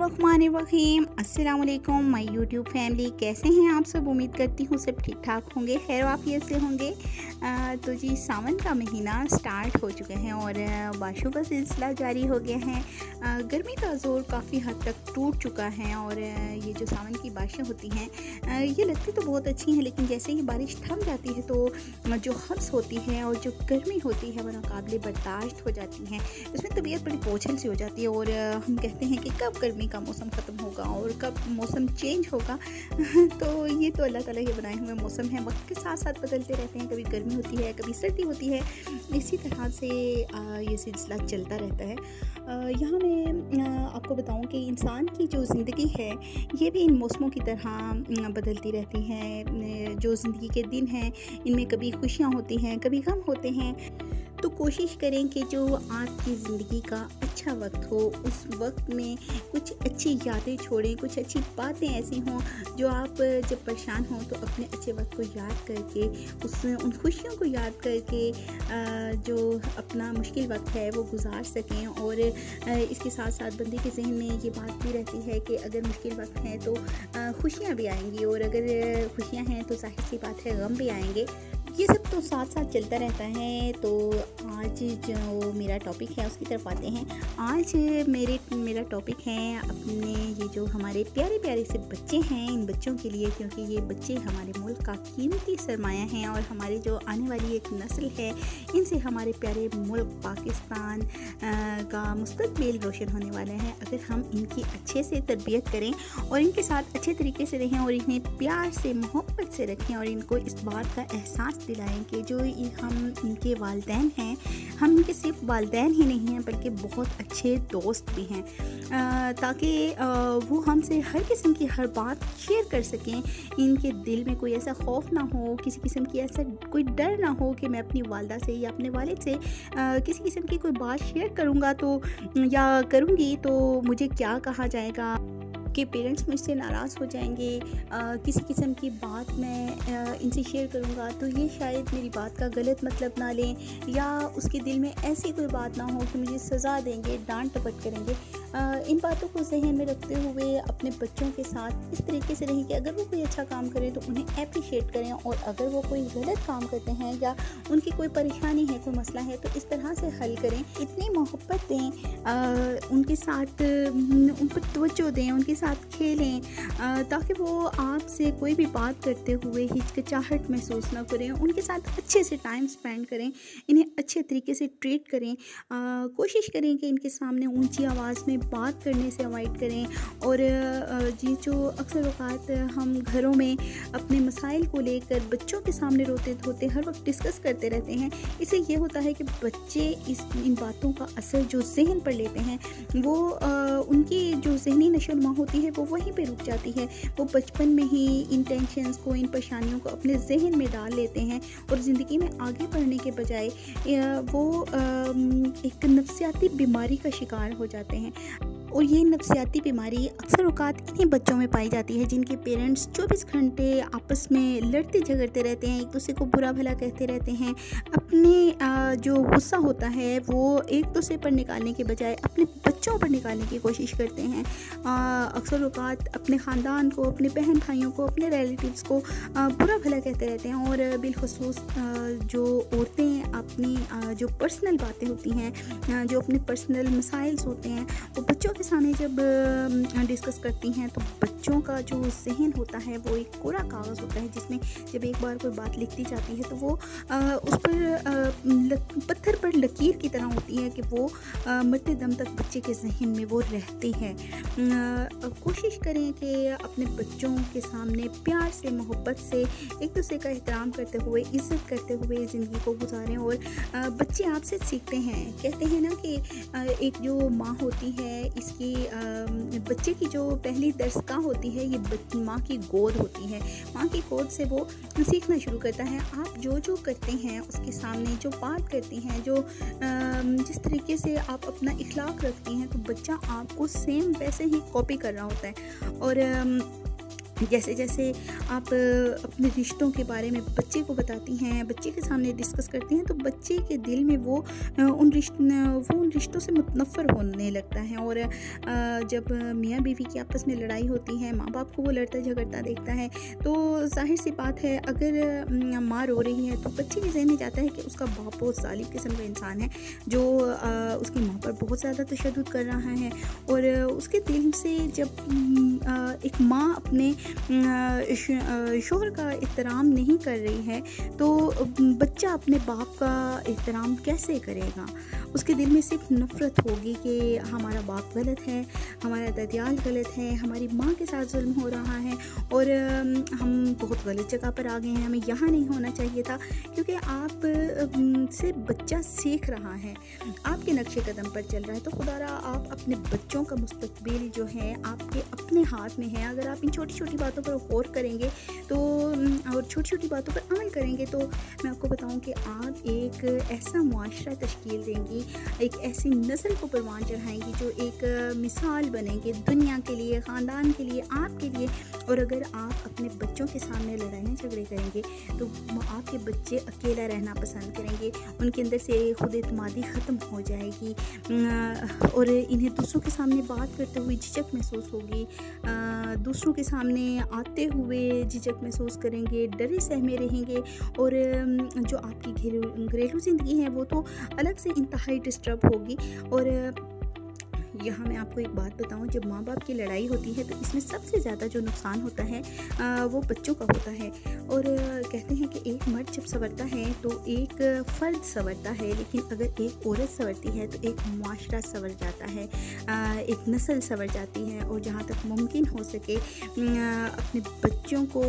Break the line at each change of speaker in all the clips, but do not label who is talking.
बिस्मिल्लाहिर्रहमानिर्रहीम। अस्सलाम वालेकुम माय यूट्यूब फैमिली, कैसे हैं आप सब? उम्मीद करती हूँ सब ठीक ठाक होंगे, खैर आफियत से होंगे। तो जी सावन का महीना स्टार्ट हो चुके हैं और बारिशों का सिलसिला जारी हो गया है। गर्मी का ज़ोर काफ़ी हद तक टूट चुका है और ये जो सावन की बारिशें होती हैं ये लगती तो बहुत अच्छी हैं, लेकिन जैसे ही बारिश थम जाती है तो जो हब्स होती है और जो गर्मी होती है वो नाकाबिले बर्दाश्त हो जाती हैं। इसमें तबीयत बड़ी बोझल सी हो जाती है और हम कहते हैं कि कब गर्मी का मौसम ख़त्म होगा और कब मौसम चेंज होगा। तो ये तो अल्लाह ताला के बनाए हुए मौसम हैं, वक्त के साथ साथ बदलते रहते हैं। कभी गर्मी होती है, कभी सर्दी होती है, इसी तरह से ये सिलसिला चलता रहता है। यहाँ मैं आपको बताऊं कि इंसान की जो ज़िंदगी है ये भी इन मौसमों की तरह बदलती रहती है। जो ज़िंदगी के दिन हैं इनमें कभी खुशियाँ होती हैं, कभी गम होते हैं। तो कोशिश करें कि जो आपकी ज़िंदगी का अच्छा वक्त हो उस वक्त में कुछ अच्छी यादें छोड़ें, कुछ अच्छी बातें ऐसी हों जो आप जब परेशान हों तो अपने अच्छे वक्त को याद करके उन खुशियों को याद करके जो अपना मुश्किल वक्त है वो गुजार सकें। और इसके साथ साथ बंदे के जहन में ये बात भी रहती है कि अगर मुश्किल वक्त है तो खुशियाँ भी आएंगी और अगर खुशियाँ हैं तो जाहिर सी बात है गम भी आएंगे। ये सब तो साथ साथ चलता रहता है। तो आज जो मेरा टॉपिक है उसकी तरफ आते हैं। आज मेरा टॉपिक है अपने ये जो हमारे प्यारे प्यारे से बच्चे हैं, इन बच्चों के लिए, क्योंकि ये बच्चे हमारे मुल्क का कीमती सरमाया हैं और हमारी जो आने वाली एक नस्ल है इनसे हमारे प्यारे मुल्क पाकिस्तान का मुस्तकबिल रोशन होने वाला है। अगर हम इनकी अच्छे से तरबियत करें और इनके साथ अच्छे तरीके से रहें और इन्हें प्यार से मोहब्बत से रखें और इनको इस बात का एहसास दिलाएं कि जो हम इनके वालिदैन हैं, हम इनके सिर्फ वालिदैन ही नहीं हैं बल्कि बहुत अच्छे दोस्त भी हैं, ताकि वो हमसे हर किस्म की हर बात शेयर कर सकें। इनके दिल में कोई ऐसा खौफ ना हो, किसी किस्म की ऐसा कोई डर ना हो कि मैं अपनी वालिदा से या अपने वालिद से किसी किस्म की कोई बात शेयर करूँगा तो या करूँगी तो मुझे क्या कहा जाएगा, कि पेरेंट्स मुझसे नाराज़ हो जाएंगे, किसी किस्म की बात मैं इनसे शेयर करूँगा तो ये शायद मेरी बात का गलत मतलब ना लें या उसके दिल में ऐसी कोई बात ना हो कि मुझे सज़ा देंगे, डांट टपट करेंगे। इन बातों को जहन में रखते हुए अपने बच्चों के साथ इस तरीके से रहें कि अगर वो कोई अच्छा काम करें तो उन्हें एप्रिशिएट करें और अगर वो कोई गलत काम करते हैं या उनकी कोई परेशानी है, कोई मसला है तो इस तरह से हल करें। इतनी मोहब्बत दें, उनके साथ उन पर तवज्जो दें, उनके साथ खेलें, ताकि वो आपसे कोई भी बात करते हुए हिचकिचाहट महसूस ना करें। उनके साथ अच्छे से टाइम स्पेंड करें, इन्हें अच्छे तरीके से ट्रीट करें। कोशिश करें कि इनके सामने ऊंची आवाज़ में बात करने से अवॉइड करें। और ये जो अक्सर औक़ात हम घरों में अपने मसाइल को लेकर बच्चों के सामने रोते धोते हर वक्त डिस्कस करते रहते हैं, इससे ये होता है कि बच्चे इन बातों का असर जो जहन पर लेते हैं वो उनकी जो ज़हनी नशोनुमा होती है वो वहीं पे रुक जाती है। वो बचपन में ही इन टेंशन्स को, इन परेशानियों को अपने जहन में डाल लेते हैं और ज़िंदगी में आगे बढ़ने के बजाय वो एक नफ्सियाती बीमारी का शिकार हो जाते हैं। और ये नफ्सियाती बीमारी अक्सर औक़ात इन्हीं बच्चों में पाई जाती है जिनके पेरेंट्स 24 घंटे आपस में लड़ते झगड़ते रहते हैं, एक दूसरे को बुरा भला कहते रहते हैं। अपने जो गुस्सा होता है वो एक दूसरे पर निकालने के बजाय अपने बच्चों पर निकालने की कोशिश करते हैं। अक्सर औक़ात अपने ख़ानदान को, अपने बहन भाइयों को, अपने रिलेटिव्स को बुरा भला कहते रहते हैं। और बिलखुसूस जो औरतें अपनी जो पर्सनल बातें होती हैं, जो अपने पर्सनल मसाइल्स होते हैं, वो बच्चों के सामने जब डिस्कस करती हैं तो बच्चों का जो जहन होता है वो एक कोरा कागज़ होता है जिसमें जब एक बार कोई बात लिखती जाती है तो वो उस पर पत्थर पर लकीर की तरह होती है कि वो मरते दम तक बच्चे के जहन में वो रहती है। कोशिश करें कि अपने बच्चों के सामने प्यार से, मोहब्बत से, एक दूसरे का एहतराम करते हुए, इज़्ज़त करते हुए ज़िंदगी को गुजारें। और बच्चे आपसे सीखते हैं। कहते हैं ना कि एक जो माँ होती है इसकी बच्चे की जो पहली दरसगाह होती है ये माँ की गोद होती है। माँ की गोद से वो सीखना शुरू करता है। आप जो करते हैं उसके सामने, जो बात करती हैं, जो जिस तरीके से आप अपना इखलाक रखती हैं तो बच्चा आपको सेम वैसे ही कॉपी कर रहा होता है। और जैसे जैसे आप अपने रिश्तों के बारे में बच्चे को बताती हैं, बच्चे के सामने डिस्कस करती हैं, तो बच्चे के दिल में वो उन रिश्तों से मुतनफ़्फ़र होने लगता है। और जब मियाँ बीवी की आपस में लड़ाई होती है, माँ बाप को वो लड़ता झगड़ता देखता है, तो ज़ाहिर सी बात है, अगर माँ रो रही है तो बच्चे के ज़हन में जाता है कि उसका बाप बहुत ज़ालिम किस्म का इंसान है, जो उसकी माँ पर बहुत ज़्यादा तशद्दुद कर रहा है। और उसके दिल से जब एक माँ अपने शौहर का एहतराम नहीं कर रही है, तो बच्चा अपने बाप का एहतराम कैसे करेगा? उसके दिल में सिर्फ नफ़रत होगी कि हमारा बाप गलत है, हमारा ददियाल गलत है, हमारी माँ के साथ जुल्म हो रहा है, और हम बहुत गलत जगह पर आ गए हैं, हमें यहाँ नहीं होना चाहिए था। क्योंकि आप से बच्चा सीख रहा है, आपके नक्शे कदम पर चल रहा है, तो खुदारा आप अपने बच्चों का मुस्तकबिल जो है आपके अपने हाथ में है। अगर आप इन छोटी छोटी बातों पर गौर करेंगे तो और छोटी छोटी बातों पर अमल करेंगे, तो मैं आपको बताऊं कि आप एक ऐसा मुआशरा तश्कील देंगी, एक ऐसी नस्ल को परवान चढ़ाएंगी जो एक मिसाल बनेंगे दुनिया के लिए, ख़ानदान के लिए, आपके लिए। और अगर आप अपने बच्चों के सामने लड़ाइयाँ झगड़े करेंगे तो आपके बच्चे अकेला रहना पसंद करेंगे, उनके अंदर से खुद एतमादी ख़त्म हो जाएगी, और इन्हें दूसरों के सामने बात करते हुए झिझक महसूस होगी, दूसरों के सामने आते हुए झिझक महसूस करेंगे, डरे सहमे रहेंगे। और जो आपकी घरेलू ज़िंदगी है वो तो अलग से इंतहाई डिस्टर्ब होगी। और यहाँ मैं आपको एक बात बताऊँ, जब माँ बाप की लड़ाई होती है तो इसमें सबसे ज़्यादा जो नुकसान होता है वो बच्चों का होता है। और कहते हैं कि एक मर्द जब संवरता है तो एक फ़र्द संवरता है, लेकिन अगर एक औरत संवरती है तो एक मुआशरा संवर जाता है, एक नस्ल संवर जाती है। और जहाँ तक मुमकिन हो सके अपने बच्चों को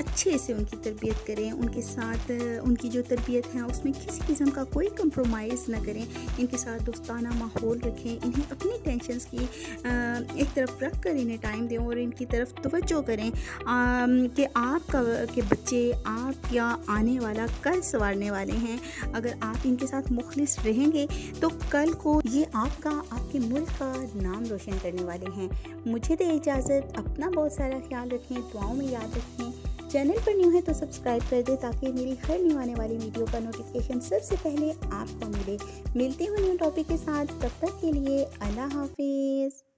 अच्छे से उनकी तरबियत करें, उनके साथ उनकी जो तरबियत है उसमें किसी किस्म का कोई कंप्रोमाइज़ ना करें, इनके साथ दोस्ताना माहौल रखें, इन्हें अपनी टेंशन्स की एक तरफ रख कर इन्हें टाइम दें और इनकी तरफ तवज्जो करें कि आपका के बच्चे आप या आने वाला कल संवारने वाले हैं। अगर आप इनके साथ मुखलिस रहेंगे तो कल को ये आपका, आपके मुल्क का नाम रोशन करने वाले हैं। मुझे दे इजाज़त, अपना बहुत सारा ख्याल रखें, दुआओं में याद रखें। चैनल पर न्यू है तो सब्सक्राइब कर दे ताकि मेरी हर न्यू आने वाली वीडियो का नोटिफिकेशन सबसे पहले आपको मिले। मिलती हूँ न्यू टॉपिक के साथ, तब तक के लिए अल्लाह हाफिज़।